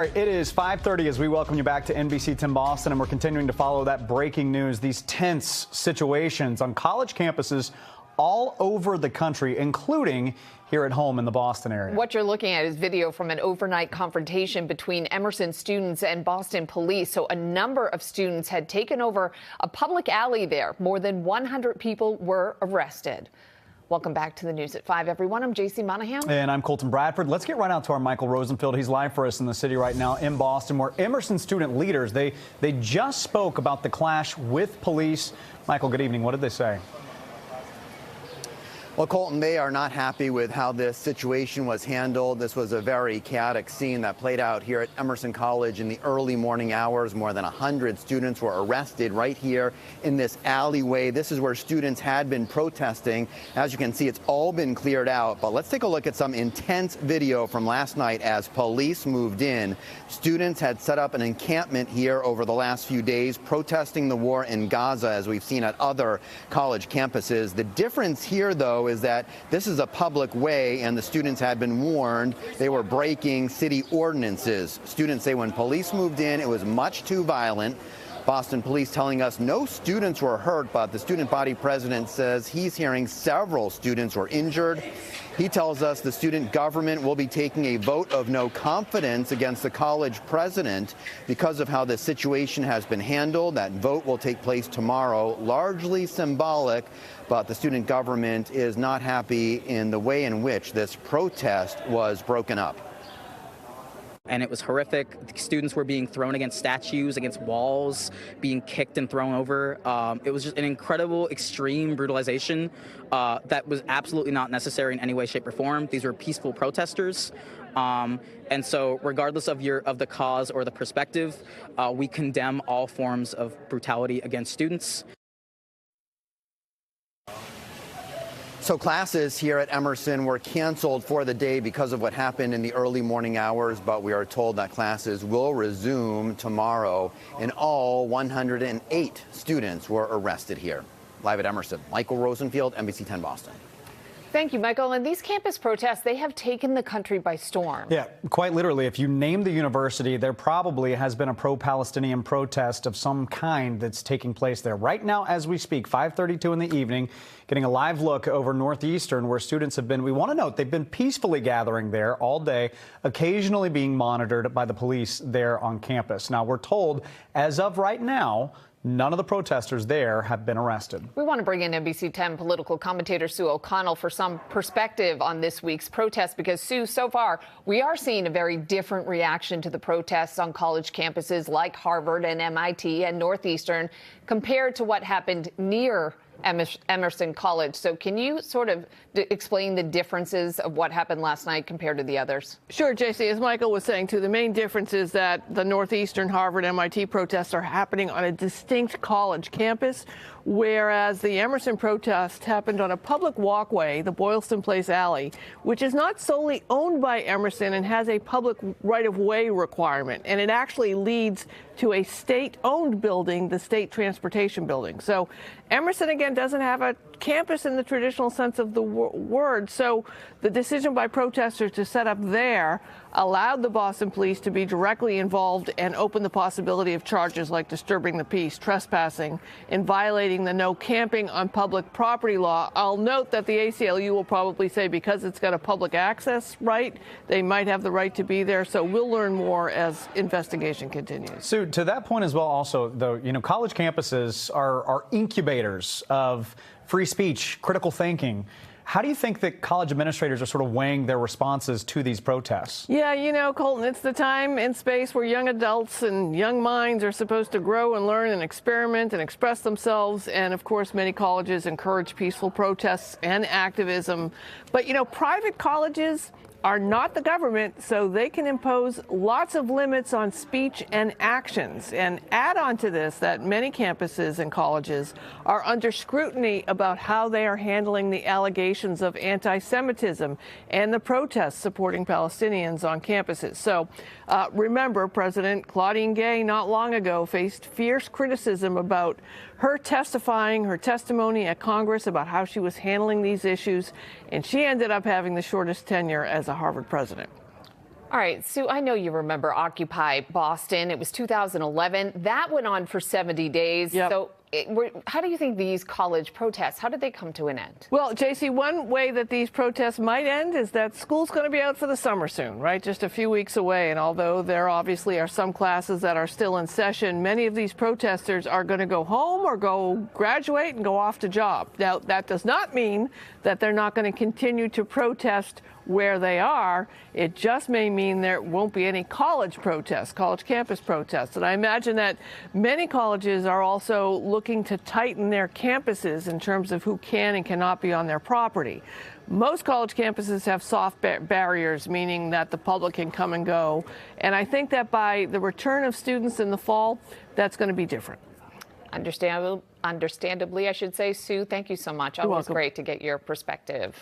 It is 5:30 as we welcome you back to NBC 10 Boston, and we're continuing to follow that breaking news, these tense situations on college campuses all over the country, including here at home in the Boston area. What you're looking at is video from an overnight confrontation between Emerson students and Boston police. So a number of students had taken over a public alley there. More than 100 people were arrested. Welcome back to the News at 5, everyone. I'm J.C. Monahan. And I'm Colton Bradford. Let's get right out to our Michael Rosenfield. He's live for us in the city right now in Boston, where Emerson student leaders, they just spoke about the clash with police. Michael, good evening. What did they say? Well, Colton, they are not happy with how this situation was handled. This was a very chaotic scene that played out here at Emerson College in the early morning hours. More than 100 students were arrested right here in this alleyway. This is where students had been protesting. As you can see, it's all been cleared out. But let's take a look at some intense video from last night as police moved in. Students had set up an encampment here over the last few days, protesting the war in Gaza, as we've seen at other college campuses. The difference here, though, is that this is a public way, and the students had been warned they were breaking city ordinances. Students say when police moved in, it was much too violent. Boston police telling us no students were hurt, but the student body president says he's hearing several students were injured. He tells us the student government will be taking a vote of no confidence against the college president because of how the situation has been handled. That vote will take place tomorrow, largely symbolic, but the student government is not happy in the way in which this protest was broken up. And it was horrific. The students were being thrown against statues, against walls, being kicked and thrown over. It was just an incredible, extreme brutalization that was absolutely not necessary in any way, shape, or form. These were peaceful protesters. And so regardless of the cause or the perspective, we condemn all forms of brutality against students. So classes here at Emerson were canceled for the day because of what happened in the early morning hours, but we are told that classes will resume tomorrow. In all, 108 students were arrested here. Live at Emerson, Michael Rosenfield, NBC 10 Boston. Thank you, Michael. And these campus protests, they have taken the country by storm. Yeah, quite literally. If you name the university, there probably has been a pro-Palestinian protest of some kind that's taking place there. Right now, as we speak, 5:32 in the evening, getting a live look over Northeastern, where students have been, we want to note, they've been peacefully gathering there all day, occasionally being monitored by the police there on campus. Now, we're told, as of right now, none of the protesters there have been arrested. We want to bring in NBC 10 political commentator Sue O'Connell for some perspective on this week's protest, because, Sue, so far we are seeing a very different reaction to the protests on college campuses like Harvard and MIT and Northeastern compared to what happened near Emerson College. So can you sort of explain the differences of what happened last night compared to the others? Sure, JC. As Michael was saying, too, the main difference is that the Northeastern, Harvard, MIT protests are happening on a distinct college campus, whereas the Emerson protest happened on a public walkway, the Boylston Place Alley, which is not solely owned by Emerson and has a public right-of-way requirement. And it actually leads to a state-owned building, the State Transportation Building. So Emerson, again, doesn't have a campus in the traditional sense of the word. So the decision by protesters to set up there allowed the Boston police to be directly involved and open the possibility of charges like disturbing the peace, trespassing, and violating the no camping on public property law. I'll note that the ACLU will probably say because it's got a public access right, they might have the right to be there. So we'll learn more as investigation continues. So to that point as well, also, though, you know, college campuses are incubators of free speech, critical thinking. How do you think that college administrators are sort of weighing their responses to these protests? Yeah, you know, Colton, it's the time and space where young adults and young minds are supposed to grow and learn and experiment and express themselves. And of course, many colleges encourage peaceful protests and activism. But, you know, private colleges are not the government, so they can impose lots of limits on speech and actions. And add on to this that many campuses and colleges are under scrutiny about how they are handling the allegations of anti-Semitism and the protests supporting Palestinians on campuses. So remember, President Claudine Gay not long ago faced fierce criticism about her testimony at Congress about how she was handling these issues, and she ended up having the shortest tenure as a Harvard president. All right, Sue, I know you remember Occupy Boston. It was 2011. That went on for 70 days. Yep. So how do you think these college protests, how did they come to an end? Well, JC, one way that these protests might end is that school's going to be out for the summer soon, right? Just a few weeks away. And although there obviously are some classes that are still in session, many of these protesters are going to go home or go graduate and go off to job. Now, that does not mean that they're not going to continue to protest where they are. It just may mean there won't be any college protests, college campus protests. And I imagine that many colleges are also looking to tighten their campuses in terms of who can and cannot be on their property. Most college campuses have soft barriers, meaning that the public can come and go. And I think that by the return of students in the fall, that's going to be different. Understandably, I should say. Sue, thank you so much. Always great to get your perspective.